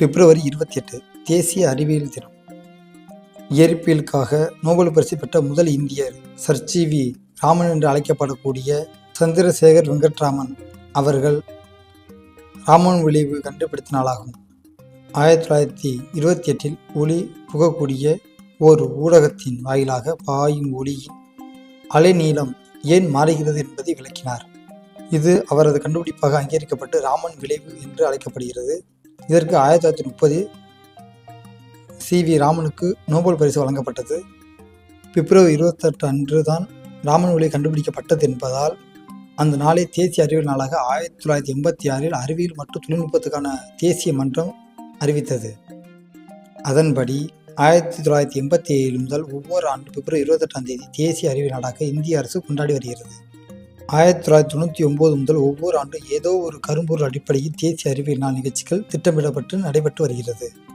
பிப்ரவரி 28 தேசிய அறிவியல் தினம். இயற்பியலுக்காக நோபல் பரிசு பெற்ற முதல் இந்தியர் சர் சி.வி. ராமன் என்று அழைக்கப்படக்கூடிய சந்திரசேகர் வெங்கட்ராமன் அவர்கள் ராமன் விளைவு கண்டுபிடித்த நாளாகும். 1928 ஒளி புகக்கூடிய ஓர் ஊடகத்தின் வாயிலாக பாயும் ஒளியின் அலைநீளம் ஏன் மாறுகிறது என்பதை விளக்கினார். இது அவரது கண்டுபிடிப்பாக அங்கீகரிக்கப்பட்டு ராமன் விளைவு என்று அழைக்கப்படுகிறது. இதற்கு 1930 சி.வி. ராமனுக்கு நோபல் பரிசு வழங்கப்பட்டது. பிப்ரவரி 28 அன்று தான் ராமன் விளைவு கண்டுபிடிக்கப்பட்டது என்பதால் அந்த நாளை தேசிய அறிவியல் நாளாக 1986 அறிவியல் மற்றும் தொழில்நுட்பத்துக்கான தேசிய மன்றம் அறிவித்தது. அதன்படி 1987 முதல் ஒவ்வொரு ஆண்டும் பிப்ரவரி 28 தேசிய அறிவியல் நாளாக இந்திய அரசு கொண்டாடி வருகிறது. 1999 முதல் ஒவ்வொரு ஆண்டும் ஏதோ ஒரு கரும்பொருள் அடிப்படையில் தேசிய அறிவியல் நாள் நிகழ்ச்சிகள் திட்டமிடப்பட்டு நடைபெற்று வருகிறது.